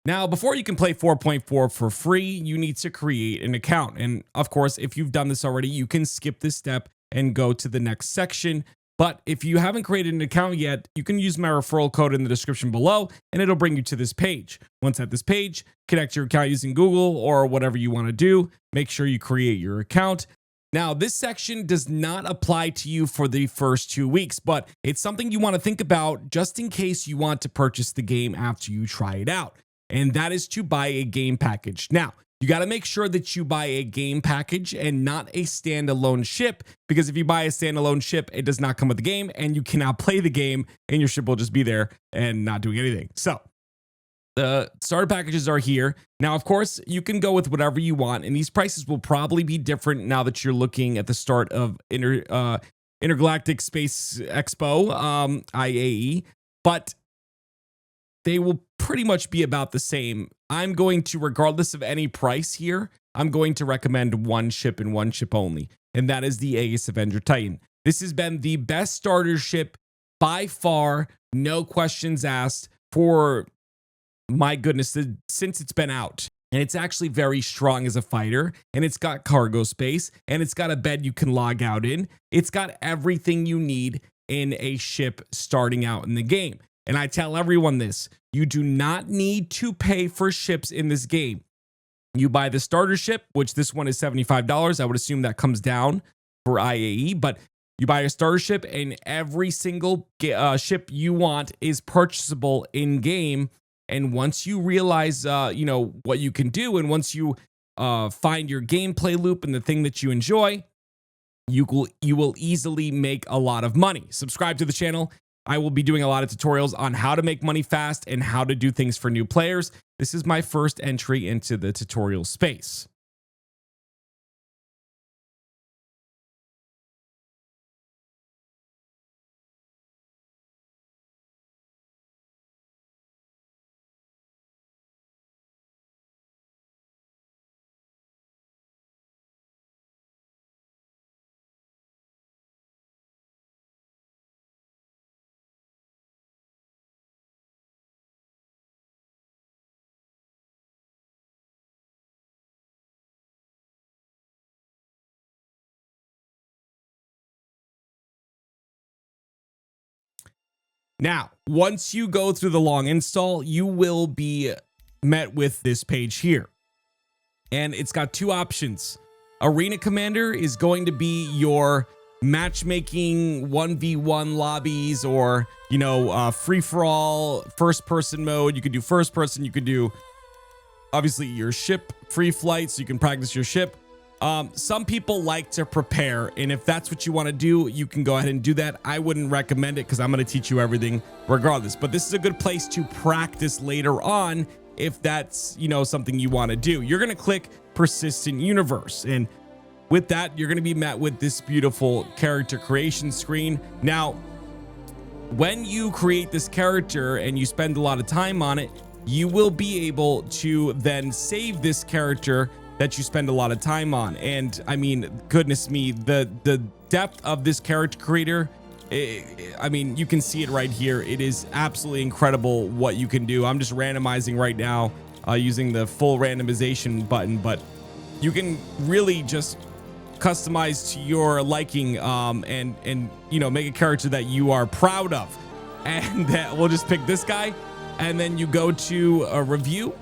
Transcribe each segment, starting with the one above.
Now, before you can play 4.4 for free, you need to create an account. And of course, if you've done this already, you can skip this step and go to the next section. But if you haven't created an account yet, you can use my referral code in the description below and it'll bring you to this page. Once at this page, connect your account using Google or whatever you want to do. Make sure you create your account. Now, this section does not apply to you for the first 2 weeks, but it's something you want to think about just in case you want to purchase the game after you try it out. And that is to buy a game package. Now, you got to make sure that you buy a game package and not a standalone ship, because if you buy a standalone ship, it does not come with the game and you cannot play the game and your ship will just be there and not doing anything. So the starter packages are here. Now, of course, you can go with whatever you want, and these prices will probably be different now that you're looking at the start of Intergalactic Space Expo, IAE, but they will pretty much be about the same. I'm going to, regardless of any price here, I'm going to recommend one ship and one ship only, and that is the Aegis Avenger Titan. This has been the best starter ship by far, no questions asked, for my goodness, since it's been out. And it's actually very strong as a fighter, and it's got cargo space, and it's got a bed you can log out in. It's got everything you need in a ship starting out in the game. And I tell everyone this, you do not need to pay for ships in this game. You buy the starter ship, which this one is $75. I would assume that comes down for IAE, but you buy a starter ship and every single ship you want is purchasable in game. And once you realize, what you can do, and once you find your gameplay loop and the thing that you enjoy, you will easily make a lot of money. Subscribe to the channel. I will be doing a lot of tutorials on how to make money fast and how to do things for new players. This is my first entry into the tutorial space. Now, once you go through the long install, you will be met with this page here. And it's got two options. Arena Commander is going to be your matchmaking 1v1 lobbies, or, free-for-all first-person mode. You could do first person. You could do, obviously, your ship free flight, so you can practice your ship. Some people like to prepare, and if that's what you want to do, you can go ahead and do that. I wouldn't recommend it because I'm going to teach you everything regardless, but this is a good place to practice later on if that's, something you want to do. You're going to click Persistent Universe, and with that, you're going to be met with this beautiful character creation screen. Now, when you create this character and you spend a lot of time on it, you will be able to then save this character that you spend a lot of time on. And I mean, goodness me, the depth of this character creator, you can see it right here. It is absolutely incredible what you can do. I'm just randomizing right now using the full randomization button, but you can really just customize to your liking and make a character that you are proud of. And that we'll just pick this guy, and then you go to a review.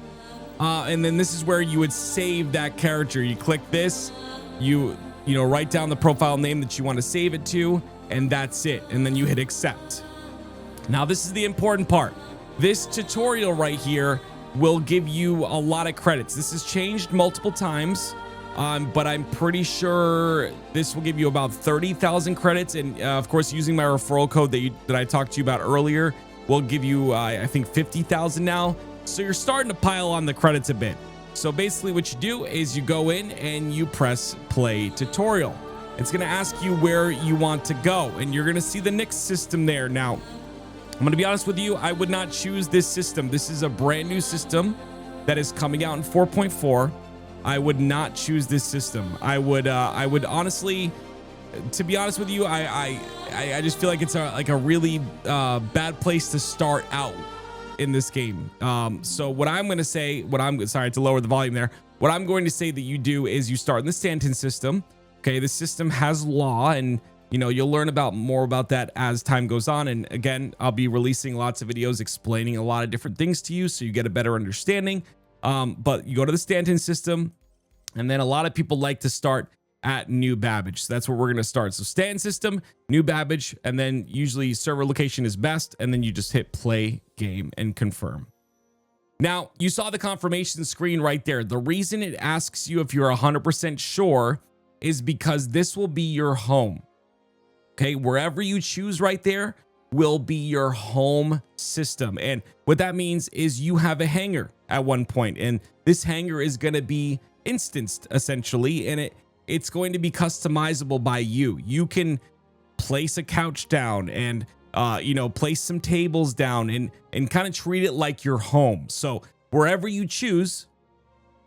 And then this is where you would save that character. You click this, you write down the profile name that you want to save it to, and that's it. And then you hit accept. Now, this is the important part. This tutorial right here will give you a lot of credits. This has changed multiple times, but I'm pretty sure this will give you about 30,000 credits. And of course, using my referral code that I talked to you about earlier will give you, I think, 50,000 now. So you're starting to pile on the credits a bit. So basically what you do is you go in and you press play tutorial. It's going to ask you where you want to go, and you're going to see the Nyx system there. Now, I'm going to be honest with you, I would not choose this system. This is a brand new system that is coming out in 4.4. I would not choose this system. I would honestly, to be honest with you, I just feel like it's a really bad place to start out. in this game. So what I'm going to say, sorry to lower the volume there. What I'm going to say that you do is you start in the Stanton system. Okay, the system has law, and you know, you'll learn more about that as time goes on. And again, I'll be releasing lots of videos explaining a lot of different things to you so you get a better understanding. But you go to the Stanton system, and then a lot of people like to start at New Babbage. So that's where we're going to start. So Stanton system, New Babbage, and then usually server location is best. And then you just hit play game and confirm. Now, you saw the confirmation screen right there. The reason it asks you if you're 100% sure is because this will be your home. Okay, wherever you choose right there will be your home system. And what that means is you have a hangar at one point, and this hangar is going to be instanced essentially, and it's going to be customizable by you. You can place a couch down and you know, place some tables down and kind of treat it like your home. So wherever you choose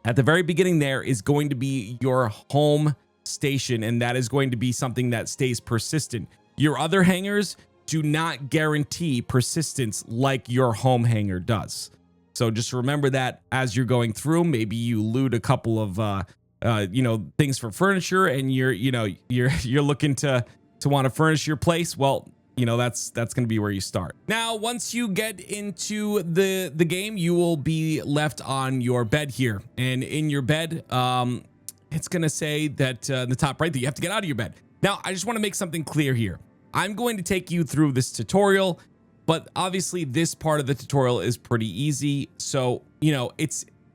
at the very beginning there is going to be your home station, and that is going to be something that stays persistent. Your other hangars do not guarantee persistence like your home hangar does. So just remember that as you're going through. Maybe you loot a couple of you know, things for furniture, and you're looking to want to furnish your place. Well, you know, that's going to be where you start. Now, once you get into the game, you will be left on your bed here, and in your bed, it's going to say that in the top right that you have to get out of your bed. Now, I just want to make something clear here. I'm going to take you through this tutorial, but obviously this part of the tutorial is pretty easy. So, you know,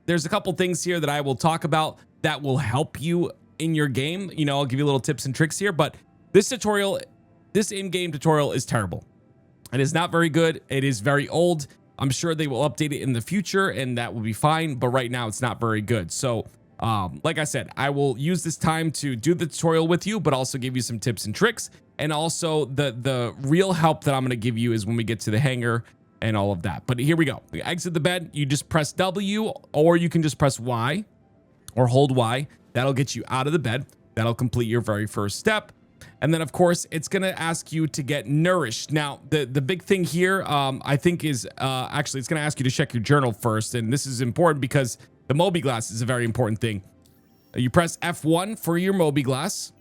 there's a couple things here that I will talk about that will help you in your game. You know, I'll give you little tips and tricks here, but this in-game tutorial is terrible. It is not very good. It is very old. I'm sure they will update it in the future, and that will be fine, but right now it's not very good. So, like I said, I will use this time to do the tutorial with you, but also give you some tips and tricks. And also the real help that I'm going to give you is when we get to the hangar and all of that. But here we go. We exit the bed. You just press W, or you can just press Y or hold Y. That'll get you out of the bed. That'll complete your very first step. And then, of course, it's going to ask you to get nourished. Now, the big thing here, I think, is actually it's going to ask you to check your journal first. And this is important because the Moby-Glass is a very important thing. You press F1 for your Moby-Glass,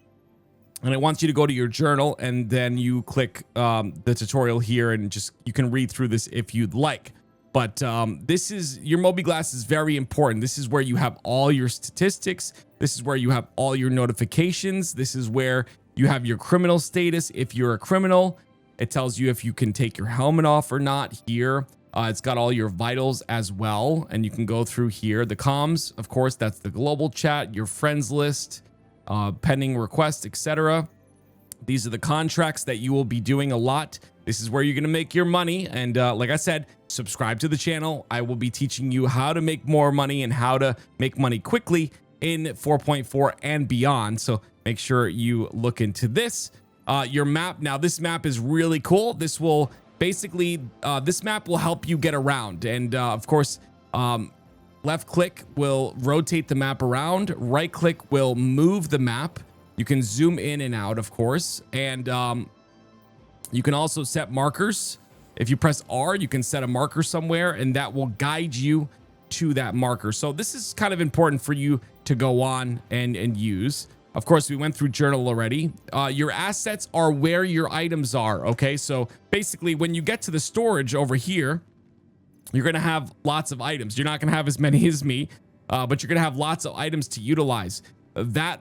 and it wants you to go to your journal, and then you click the tutorial here, and you can read through this if you'd like. But your Moby-Glass is very important. This is where you have all your statistics. This is where you have all your notifications. This is where you have your criminal status. If you're a criminal, it tells you if you can take your helmet off or not here. It's got all your vitals as well, and you can go through here. The comms, of course, that's the global chat, your friends list, pending requests, etc. These are the contracts that you will be doing a lot. This is where you're going to make your money. And like I said, subscribe to the channel. I will be teaching you how to make more money and how to make money quickly in 4.4 and beyond. So make sure you look into this. Your map. Now, this map is really cool. This will basically, this map will help you get around. And of course, left click will rotate the map around. Right click will move the map. You can zoom in and out, of course. And you can also set markers. If you press R, you can set a marker somewhere, and that will guide you to that marker. So this is kind of important for you to go on and use. Of course, we went through journal already. Your assets are where your items are. Okay, so basically when you get to the storage over here, you're going to have lots of items. You're not going to have as many as me, but you're going to have lots of items to utilize. That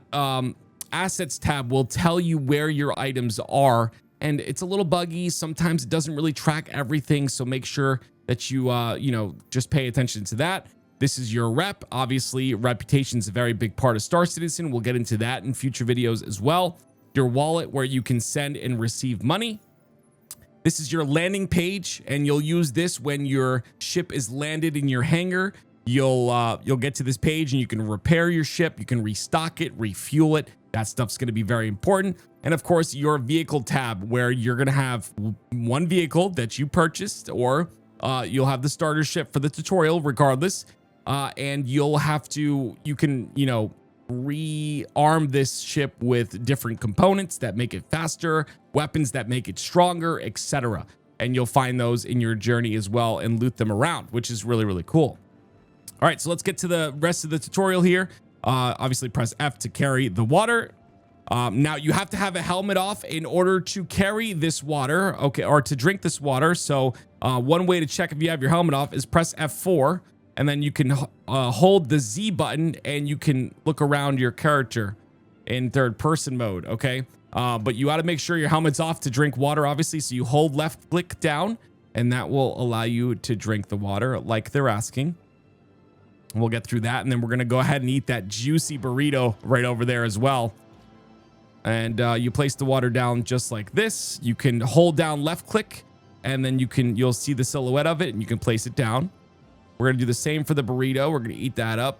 assets tab will tell you where your items are, and it's a little buggy. Sometimes it doesn't really track everything, so make sure that you just pay attention to that. This is your rep. Obviously, reputation is a very big part of Star Citizen. We'll get into that in future videos as well. Your wallet, where you can send and receive money. This is your landing page, and you'll use this when your ship is landed in your hangar. You'll get to this page, and you can repair your ship. You can restock it, refuel it. That stuff's going to be very important. And of course, your vehicle tab, where you're going to have one vehicle that you purchased, or you'll have the starter ship for the tutorial regardless. And you can, rearm this ship with different components that make it faster, weapons that make it stronger, etc. and you'll find those in your journey as well and loot them around, which is really, really cool. All right, so let's get to the rest of the tutorial here. Obviously press F to carry the water. Now you have to have a helmet off in order to carry this water, okay, or to drink this water. So one way to check if you have your helmet off is press F4, and then you can hold the Z button and you can look around your character in third person mode, okay? But you got to make sure your helmet's off to drink water, obviously. So you hold left click down and that will allow you to drink the water like they're asking. We'll get through that, and then we're going to go ahead and eat that juicy burrito right over there as well. And you place the water down just like this. You can hold down left click, and then you'll see the silhouette of it, and you can place it down. We're gonna do the same for the burrito. We're gonna eat that up.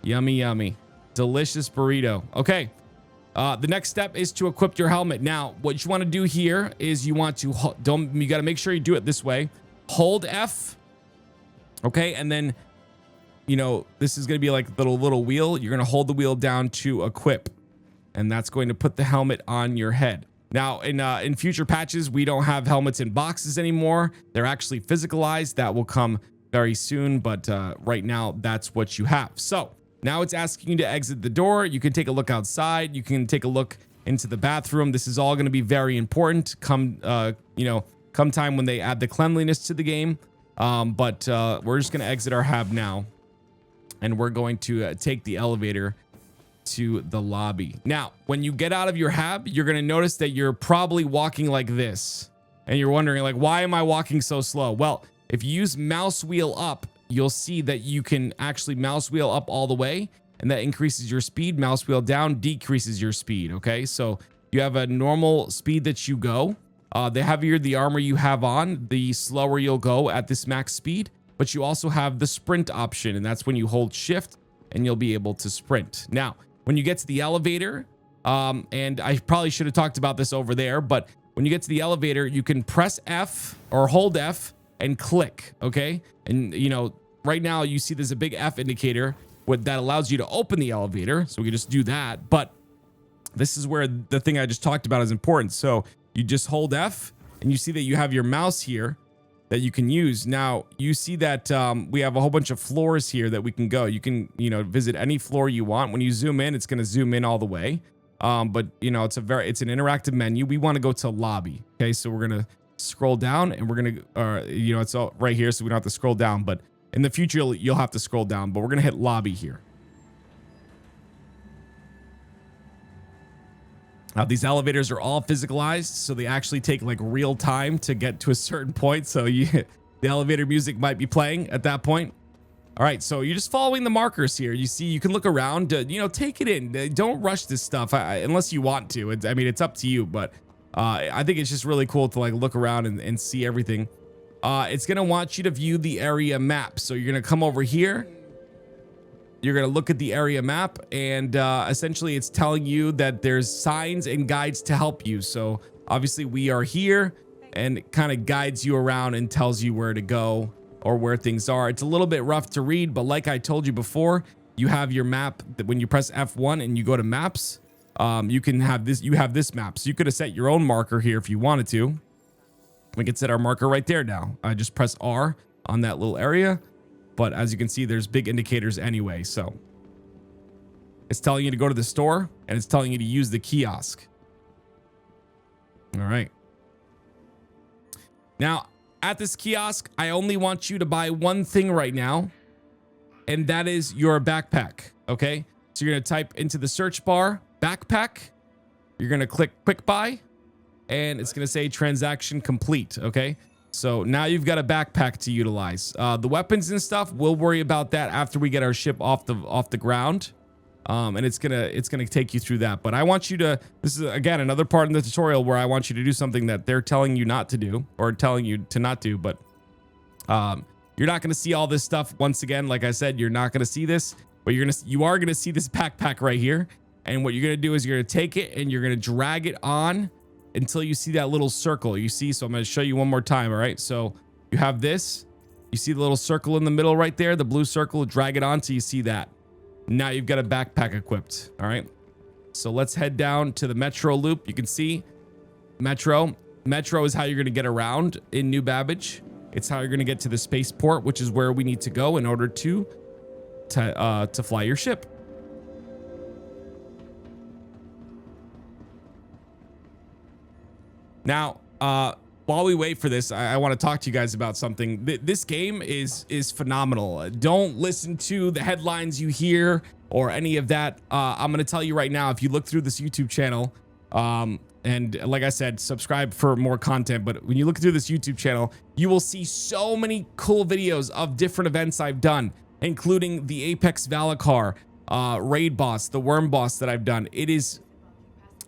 Yummy, yummy, delicious burrito. Okay, the next step is to equip your helmet. Now, what you want to do here is you got to make sure you do it this way. Hold F, okay, and then, you know, this is going to be like the little wheel. You're going to hold the wheel down to equip, and that's going to put the helmet on your head. Now, in future patches, we don't have helmets in boxes anymore. They're actually physicalized. That will come very soon, but right now, that's what you have. So now it's asking you to exit the door. You can take a look outside. You can take a look into the bathroom. This is all going to be very important come time when they add the cleanliness to the game. But we're just going to exit our hab now. And we're going to take the elevator to the lobby. Now, when you get out of your hab, you're going to notice that you're probably walking like this. And you're wondering, like, why am I walking so slow? Well, if you use mouse wheel up, you'll see that you can actually mouse wheel up all the way. And that increases your speed. Mouse wheel down decreases your speed, okay? So you have a normal speed that you go. The heavier the armor you have on, the slower you'll go at this max speed. But you also have the sprint option, and that's when you hold shift and you'll be able to sprint. Now, when you get to the elevator, and I probably should have talked about this over there, but when you get to the elevator, you can press F or hold F and click, okay? And, you know, right now you see there's a big F indicator that allows you to open the elevator. So we can just do that. But this is where the thing I just talked about is important. So you just hold F and you see that you have your mouse here that you can use. Now you see that we have a whole bunch of floors here that we can go. You can, you know, visit any floor you want. When you zoom in, it's going to zoom in all the way. But you know, it's an interactive menu. We want to go to lobby. Okay. So we're going to scroll down and we're going to, you know, it's all right here. So we don't have to scroll down, but in the future, you'll have to scroll down, but we're going to hit lobby here. Now, these elevators are all physicalized, so they actually take like real time to get to a certain point. So the elevator music might be playing at that point. All right, so you're just following the markers here. You see, you can look around, you know, take it in. Don't rush this stuff unless you want to. I mean, it's up to you, but I think it's just really cool to like look around and see everything. It's going to want you to view the area map. So you're going to come over here. You're going to look at the area map, and essentially it's telling you that there's signs and guides to help you. So obviously we are here, and it kind of guides you around and tells you where to go or where things are. It's a little bit rough to read, but like I told you before, you have your map that when you press F1 and you go to maps, you can have this, you have this map. So you could have set your own marker here if you wanted to. We can set our marker right there now. I just press R on that little area. But as you can see, there's big indicators anyway. So it's telling you to go to the store, and it's telling you to use the kiosk. All right. Now, at this kiosk, I only want you to buy one thing right now, and that is your backpack. Okay. So you're going to type into the search bar, backpack. You're going to click quick buy, and it's going to say transaction complete. Okay. So now you've got a backpack to utilize. The weapons and stuff, we'll worry about that after we get our ship off the ground. And it's gonna take you through that. But I want you to, this is again another part in the tutorial where I want you to do something that they're telling you not to do, or telling you to not do. But you're not gonna see all this stuff. Once again, like I said, you're not gonna see this, but you are gonna see this backpack right here. And what you're gonna do is you're gonna take it and you're gonna drag it on until you see that little circle. You see, so I'm going to show you one more time. All right. So you have this, you see the little circle in the middle right there, the blue circle, drag it on till you see that. Now you've got a backpack equipped. All right. So let's head down to the Metro loop. You can see Metro. Metro is how you're going to get around in New Babbage. It's how you're going to get to the spaceport, which is where we need to go in order to fly your ship. Now, while we wait for this, I want to talk to you guys about something. This game is phenomenal. Don't listen to the headlines you hear or any of that. I'm going to tell you right now, if you look through this YouTube channel, and like I said, subscribe for more content. But when you look through this YouTube channel, you will see so many cool videos of different events I've done, including the Apex Valacar, Raid Boss, the Worm Boss that I've done. It is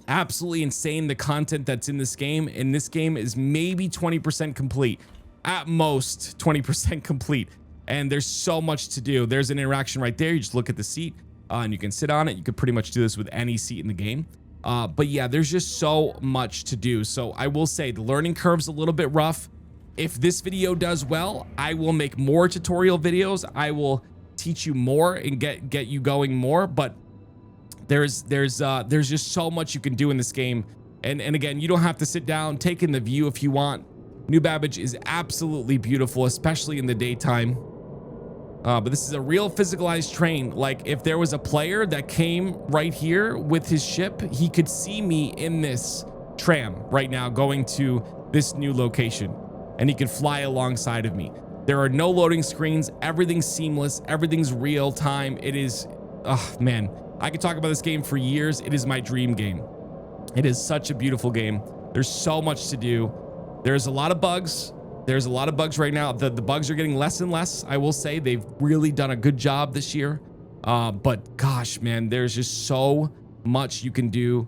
absolutely insane, the content that's in this game. And this game is maybe 20% complete, at most 20% complete. And there's so much to do. There's an interaction right there. You just look at the seat and you can sit on it. You could pretty much do this with any seat in the game. But yeah, there's just so much to do. So I will say the learning curve's a little bit rough. If this video does well, I will make more tutorial videos. I will teach you more and get you going more. But there's just so much you can do in this game. And again, you don't have to sit down, take in the view if you want. New Babbage is absolutely beautiful, especially in the daytime. But this is a real physicalized train. Like if there was a player that came right here with his ship, he could see me in this tram right now going to this new location, and he could fly alongside of me. There are no loading screens. Everything's seamless. Everything's real time. It is, oh man, I could talk about this game for years. It is my dream game. It is such a beautiful game. There's so much to do. There's a lot of bugs. There's a lot of bugs right now. The bugs are getting less and less. I will say they've really done a good job this year. But gosh, man, there's just so much you can do,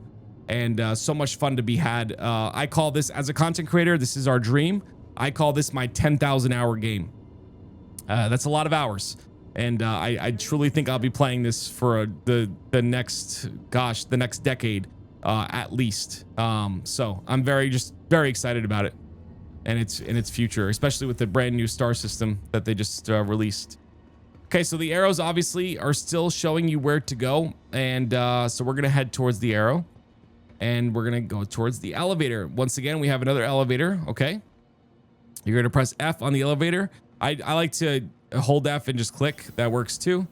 and so much fun to be had. I call this, as a content creator, this is our dream. I call this my 10,000 hour game. That's a lot of hours. And I truly think I'll be playing this for the next decade, at least. So I'm very excited about it. And its future, especially with the brand new star system that they just released. Okay, so the arrows obviously are still showing you where to go, and so we're gonna head towards the arrow, and we're gonna go towards the elevator. Once again, we have another elevator. Okay, you're gonna press F on the elevator. I like to hold F and just click. That works too.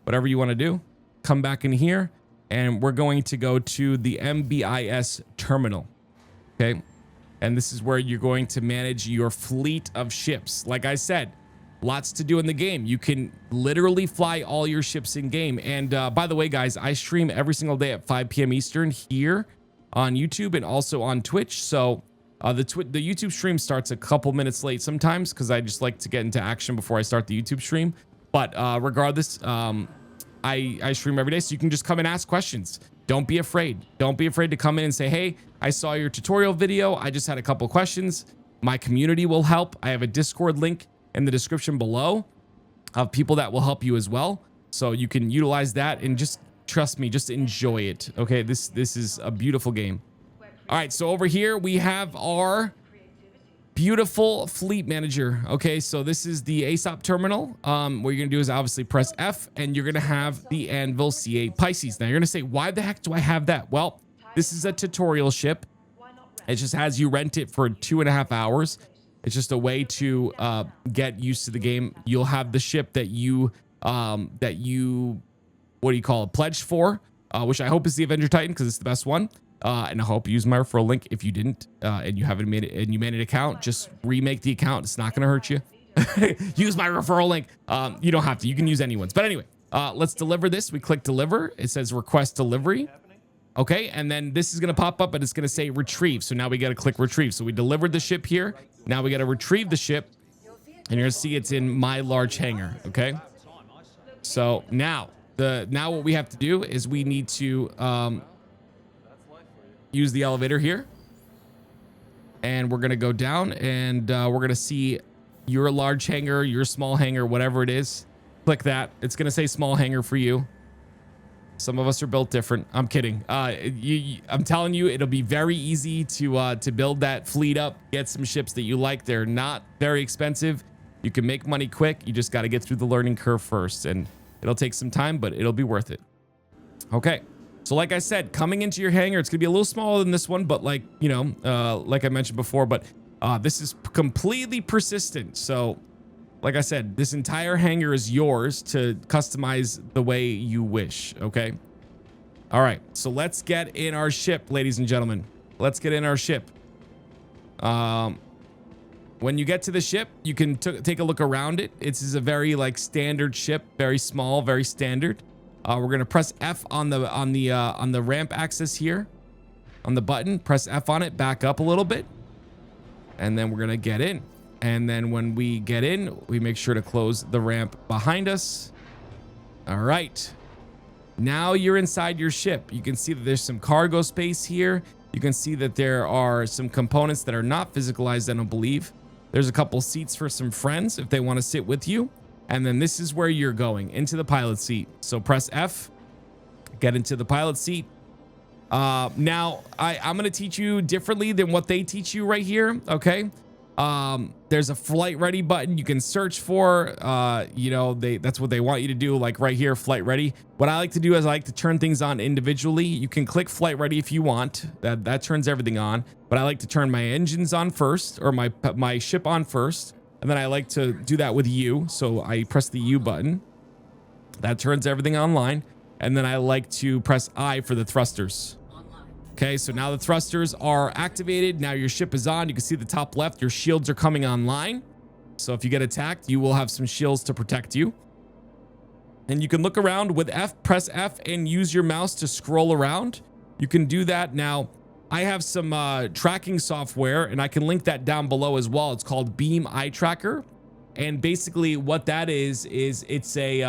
Whatever you want to do. Come back in here, and we're going to go to the MBIS terminal. Okay. And this is where you're going to manage your fleet of ships. Like I said, lots to do in the game. You can literally fly all your ships in game. And by the way, guys, I stream every single day at 5 p.m. Eastern here on YouTube and also on Twitch. So the YouTube stream starts a couple minutes late sometimes because I just like to get into action before I start the YouTube stream. But regardless, I stream every day, so you can just come and ask questions. Don't be afraid. Don't be afraid to come in and say, hey, I saw your tutorial video. I just had a couple questions. My community will help. I have a Discord link in the description below of people that will help you as well. So you can utilize that and just trust me, just enjoy it. Okay, this is a beautiful game. All right, so over here we have our beautiful fleet manager. Okay, so this is the ASOP terminal. What you're gonna do is obviously press F, and you're gonna have the Anvil C8 Pisces. Now you're gonna say, why the heck do I have that? Well, this is a tutorial ship. It just has you rent it for 2.5 hours. It's just a way to get used to the game. You'll have the ship that you what do you call it, pledged for, which I hope is the Avenger Titan because it's the best one. And I hope you use my referral link. If you didn't, and you haven't made it, and you made an account, just remake the account. It's not going to hurt you. Use my referral link. You don't have to. You can use anyone's. But anyway, let's deliver this. We click deliver. It says request delivery. Okay, and then this is going to pop up, and it's going to say retrieve. So now we got to click retrieve. So we delivered the ship here. Now we got to retrieve the ship, and you're going to see it's in my large hangar. Okay, so now what we have to do is we need to use the elevator here, and we're gonna go down, and we're gonna see your large hangar, your small hangar, whatever it is. Click that. It's gonna say small hangar for you. Some of us are built different. I'm kidding. I'm telling you, it'll be very easy to build that fleet up, get some ships that you like. They're not very expensive. You can make money quick. You just got to get through the learning curve first, and it'll take some time, but it'll be worth it. Okay. So like I said, coming into your hangar, it's gonna be a little smaller than this one, but like, you know, like I mentioned before, but this is completely persistent. So like I said, this entire hangar is yours to customize the way you wish, okay? All right, so let's get in our ship, ladies and gentlemen. Let's get in our ship. When you get to the ship, you can take a look around it. It's a very like standard ship, very small, very standard. We're gonna press F on the ramp axis here, on the button. Press F on it, back up a little bit, and then we're gonna get in. And then when we get in, we make sure to close the ramp behind us. All right. Now you're inside your ship. You can see that there's some cargo space here. You can see that there are some components that are not physicalized, I don't believe. There's a couple seats for some friends if they want to sit with you. And then this is where you're going, into the pilot seat. So press F, get into the pilot seat. Now, I'm going to teach you differently than what they teach you right here, okay? There's a flight ready button you can search for. You know, that's what they want you to do, like right here, flight ready. What I like to do is I like to turn things on individually. You can click flight ready if you want. That turns everything on. But I like to turn my engines on first, or my ship on first. And then I like to do that with U. So I press the U button. That turns everything online. And then I like to press I for the thrusters. Okay, so now the thrusters are activated. Now your ship is on. You can see the top left, your shields are coming online. So if you get attacked, you will have some shields to protect you. And you can look around with F, press F, and use your mouse to scroll around. You can do that. Now, I have some tracking software, and I can link that down below as well. It's called Beam Eye Tracker. And basically what that is it's a,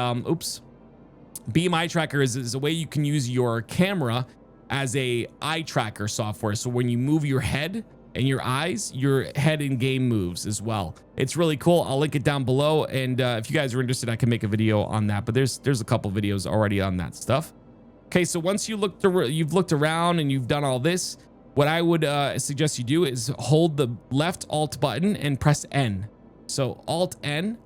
Beam Eye Tracker is a way you can use your camera as a eye tracker software. So when you move your head and your eyes, your head in game moves as well. It's really cool. I'll link it down below. And if you guys are interested, I can make a video on that, but there's a couple videos already on that stuff. Okay, so once you've looked around and you've done all this, what I would suggest you do is hold the left Alt button and press N. So Alt N.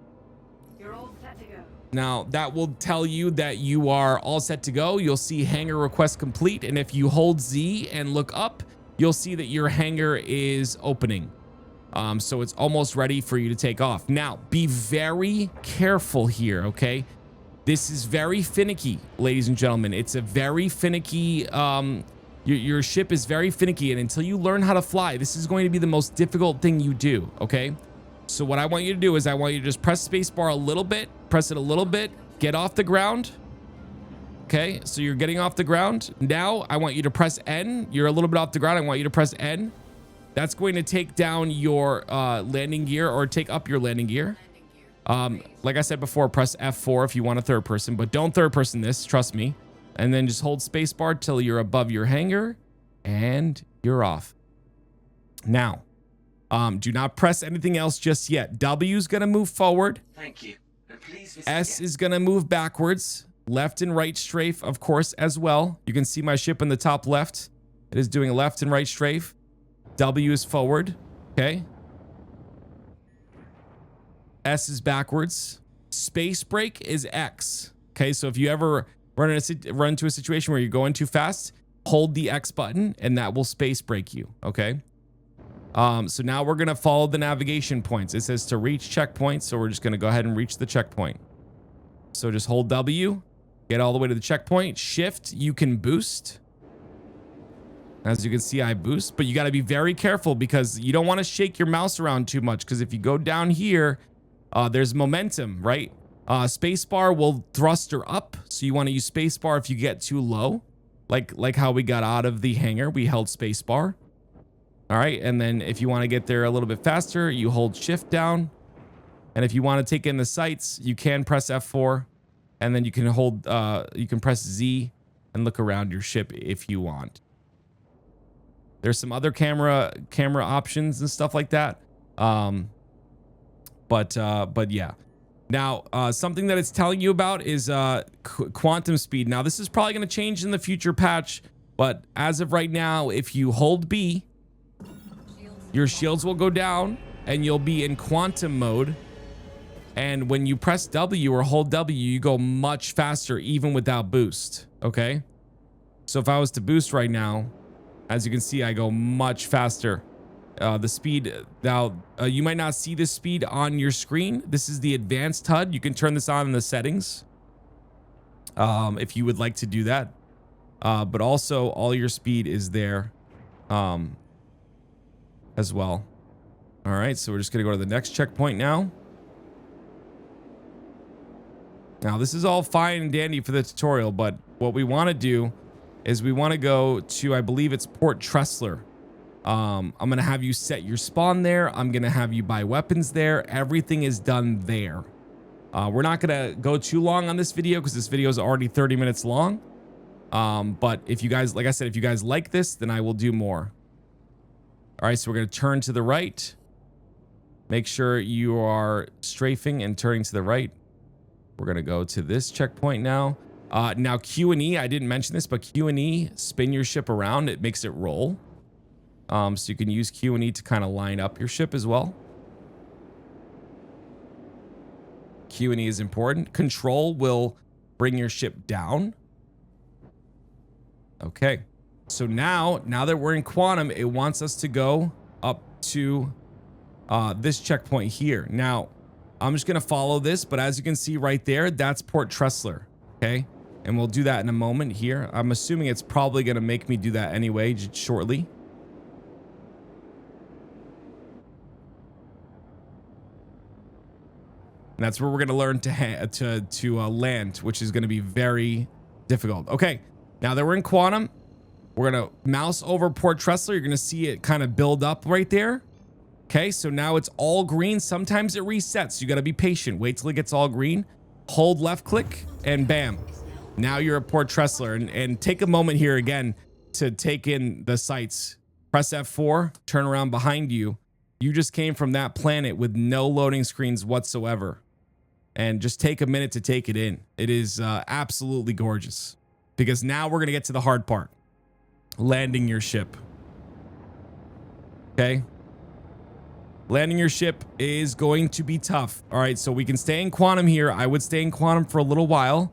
You're all set to go. Now that will tell you that you are all set to go. You'll see hangar request complete. And if you hold Z and look up, you'll see that your hangar is opening. So it's almost ready for you to take off. Now, be very careful here, okay? This is very finicky, ladies and gentlemen. It's a very finicky, your ship is very finicky, and until you learn how to fly, this is going to be the most difficult thing you do, okay? So what I want you to do is I want you to just press spacebar a little bit, press it a little bit, get off the ground. Okay, so you're getting off the ground. Now I want you to press N. You're a little bit off the ground. I want you to press N. That's going to take down your landing gear, or take up your landing gear. Like I said before, press F4 if you want a third person, but don't third person this, trust me. And then just hold spacebar till you're above your hangar, and you're off. Now, do not press anything else just yet. W is gonna move forward. Thank you. And please S is gonna move backwards. Left and right strafe, of course, as well. You can see my ship in the top left. It is doing a left and right strafe. W is forward. Okay. S is backwards. Space brake is X. Okay, so if you ever run into a situation where you're going too fast, hold the X button and that will space brake you. Okay. So now we're gonna follow the navigation points. It says to reach checkpoint, so we're just gonna go ahead and reach the checkpoint. So just hold W, get all the way to the checkpoint. Shift, you can boost. As you can see, I boost, but you got to be very careful because you don't want to shake your mouse around too much, because if you go down here, there's momentum, right? Spacebar will thruster up, so you want to use spacebar if you get too low, like how we got out of the hangar, we held spacebar. All right, and then if you want to get there a little bit faster, you hold shift down. And if you want to take in the sights, you can press F4, and then you can hold, you can press Z and look around your ship if you want. There's some other camera options and stuff like that. But yeah. Now, something that it's telling you about is quantum speed. Now, this is probably going to change in the future patch, but as of right now, if you hold B, your shields will go down and you'll be in quantum mode. And when you press W or hold W, you go much faster even without boost, okay? So if I was to boost right now, as you can see, I go much faster. The speed now, you might not see this speed on your screen. This is the advanced HUD. You can turn this on in the settings if you would like to do that. But also all your speed is there as well. All right, so we're just gonna go to the next checkpoint now. Now this is all fine and dandy for the tutorial, but what we want to do is we want to go to, I believe it's Port Tressler. I'm gonna have you set your spawn there. I'm gonna have you buy weapons there. Everything is done there. We're not gonna go too long on this video because this video is already 30 minutes long. But if you guys, like I said, if you guys like this, then I will do more. All right, so we're gonna turn to the right. Make sure you are strafing and turning to the right. We're gonna go to this checkpoint now. Now Q and E, I didn't mention this, but Q and E, spin your ship around. It makes it roll. So you can use Q and E to kind of line up your ship as well. Q and E is important. Control will bring your ship down. Okay. So now that we're in Quantum, it wants us to go up to this checkpoint here. Now, I'm just going to follow this, but as you can see right there, that's Port Tressler. Okay. And we'll do that in a moment here. I'm assuming it's probably going to make me do that anyway, just shortly. And that's where we're going to learn to land, which is going to be very difficult. Okay. Now that we're in Quantum, we're going to mouse over Port Tressler. You're going to see it kind of build up right there. Okay, so now it's all green. Sometimes it resets. You got to be patient. Wait till it gets all green. Hold left click and bam. Now you're at Port Tressler. And take a moment here again to take in the sights. Press F4, turn around behind you. You just came from that planet with no loading screens whatsoever. And just take a minute to take it in. It is absolutely gorgeous. Because now we're going to get to the hard part. Landing your ship. Okay. Landing your ship is going to be tough. All right, so we can stay in Quantum here. I would stay in Quantum for a little while.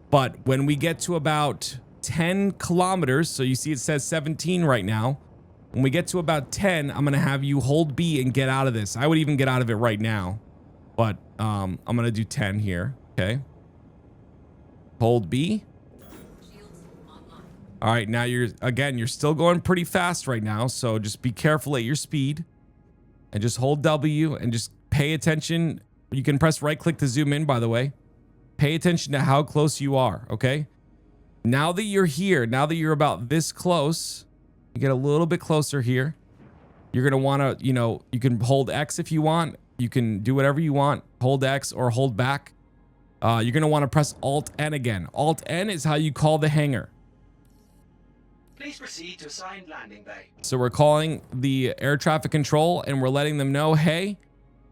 But when we get to about 10 kilometers, so you see it says 17 right now. When we get to about 10, I'm going to have you hold B and get out of this. I would even get out of it right now. But I'm going to do 10 here. Okay. Hold B. All right, now you're still going pretty fast right now. So just be careful at your speed. And just hold W and just pay attention. You can press right click to zoom in, by the way. Pay attention to how close you are, okay? Now that you're here, now that you're about this close, you get a little bit closer here. You're going to want to, you can hold X if you want. You can do whatever you want. Hold X or hold back. You're going to want to press Alt N again. Alt N is how you call the hangar. Please proceed to assigned landing bay. So we're calling the air traffic control and we're letting them know, hey,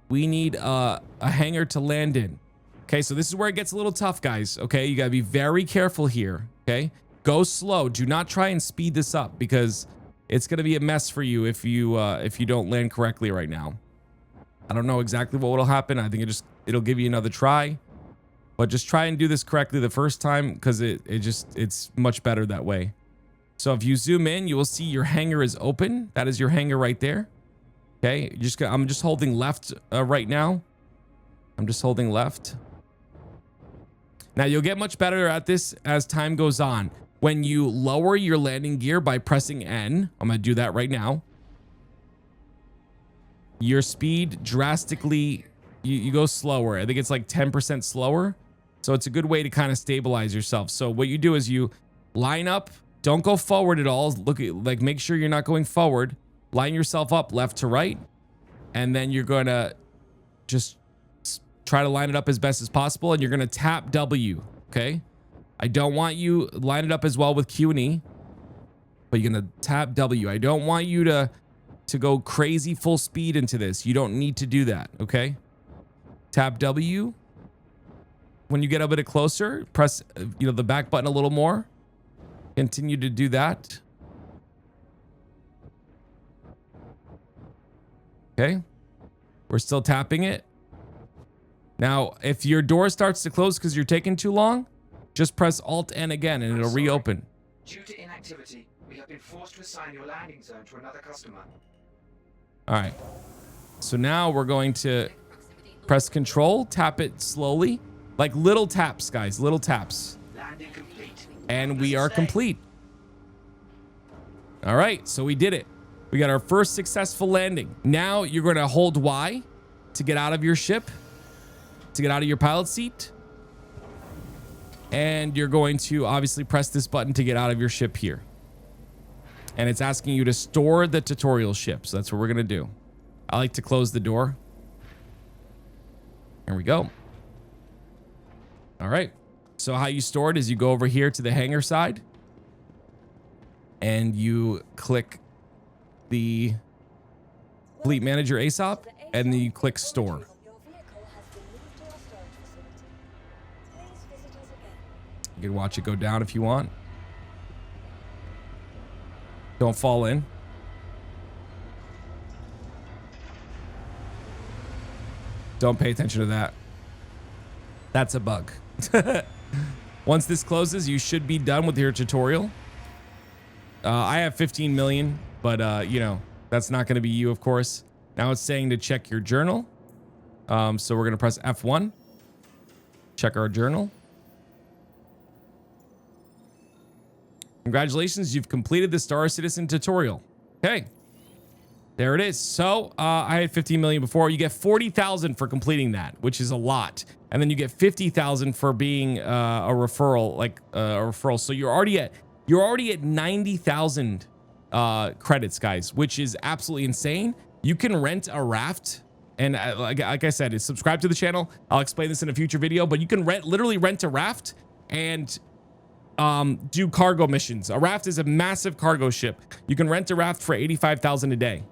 we need a hangar to land in. Okay, so this is where it gets a little tough, guys. Okay, you gotta be very careful here. Okay, go slow. Do not try and speed this up because it's gonna be a mess for you if you don't land correctly right now. I don't know exactly what will happen. I think it'll give you another try, but just try and do this correctly the first time because it's much better that way. So if you zoom in, you will see your hangar is open. That is your hangar right there. Okay, I'm just holding left right now. I'm just holding left. Now you'll get much better at this as time goes on. When you lower your landing gear by pressing N, I'm gonna do that right now. Your speed drastically, you go slower. I think it's like 10% slower. So it's a good way to kind of stabilize yourself. So what you do is you line up. Don't go forward at all. Make sure you're not going forward. Line yourself up left to right. And then you're going to just try to line it up as best as possible. And you're going to tap W. Okay. I don't want you line it up as well with Q and E, but you're going to tap W. I don't want you to go crazy full speed into this. You don't need to do that. Okay. Tap W. When you get a bit closer, press, the back button a little more. Continue to do that. Okay. We're still tapping it. Now, if your door starts to close because you're taking too long, just press Alt N again and it'll reopen. Due to inactivity, we have been forced to assign your landing zone to another customer. All right. So now we're going to press control, tap it slowly, like little taps, guys, little taps. Landing complete. And we are complete. All right, so we did it. We got our first successful landing. Now you're going to hold Y to get out of your ship, to get out of your pilot seat. And you're going to obviously press this button to get out of your ship here. And it's asking you to store the tutorial ship. So that's what we're going to do. I like to close the door. There we go. All right. So how you store it is you go over here to the hangar side and you click the Fleet Manager ASOP and then you click store. You can watch it go down if you want. Don't fall in. Don't pay attention to that. That's a bug. Once this closes, you should be done with your tutorial. I have 15 million, but you know, that's not going to be you, of course. Now it's saying to check your journal. So we're going to press F1. Check our journal. Congratulations, you've completed the Star Citizen tutorial. Okay. There it is. So I had 15 million before. You get 40,000 for completing that, which is a lot. And then you get 50,000 for being a referral, like a referral. So you're already at 90,000 credits, guys, which is absolutely insane. You can rent a raft. And like I said, subscribe to the channel. I'll explain this in a future video, but you can literally rent a raft and do cargo missions. A raft is a massive cargo ship. You can rent a raft for 85,000 a day.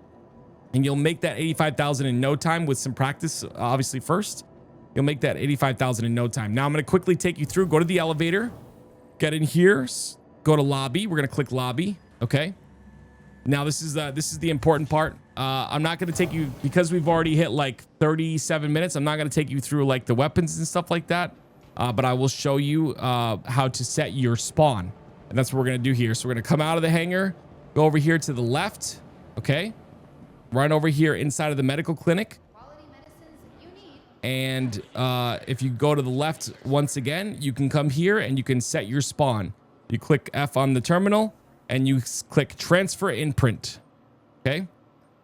And you'll make that 85,000 in no time with some practice, obviously first. You'll make that 85,000 in no time. Now I'm going to quickly take you through. Go to the elevator. Get in here. Go to lobby. We're going to click lobby. Okay. Now this is the important part. I'm not going to take you, because we've already hit like 37 minutes. I'm not going to take you through like the weapons and stuff like that. But I will show you how to set your spawn. And that's what we're going to do here. So we're going to come out of the hangar, go over here to the left. Okay. Run over here inside of the medical clinic. And if you go to the left once again, you can come here and you can set your spawn. You click F on the terminal and you click transfer imprint. Okay.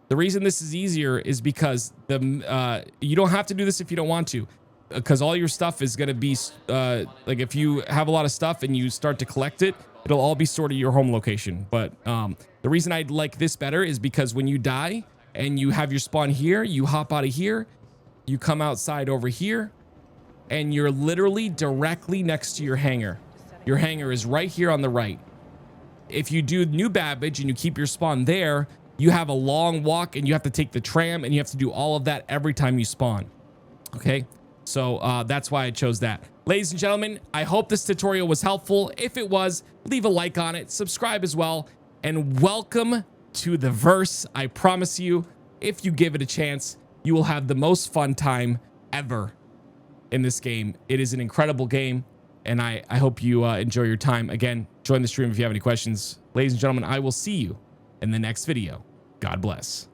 The reason this is easier is because you don't have to do this if you don't want to, because all your stuff is going to be like if you have a lot of stuff and you start to collect it, it'll all be stored at your home location. But the reason I like this better is because when you die and you have your spawn here, you hop out of here, you come outside over here, and you're literally directly next to your hangar. Your hangar is right here on the right. If you do New Babbage and you keep your spawn there, you have a long walk and you have to take the tram and you have to do all of that every time you spawn. Okay, so that's why I chose that. Ladies and gentlemen, I hope this tutorial was helpful. If it was, leave a like on it, subscribe as well, and welcome to the verse. I promise you, if you give it a chance, you will have the most fun time ever in this game. It is an incredible game, and I hope you enjoy your time. Again, join the stream if you have any questions. Ladies and gentlemen, I will see you in the next video. God bless.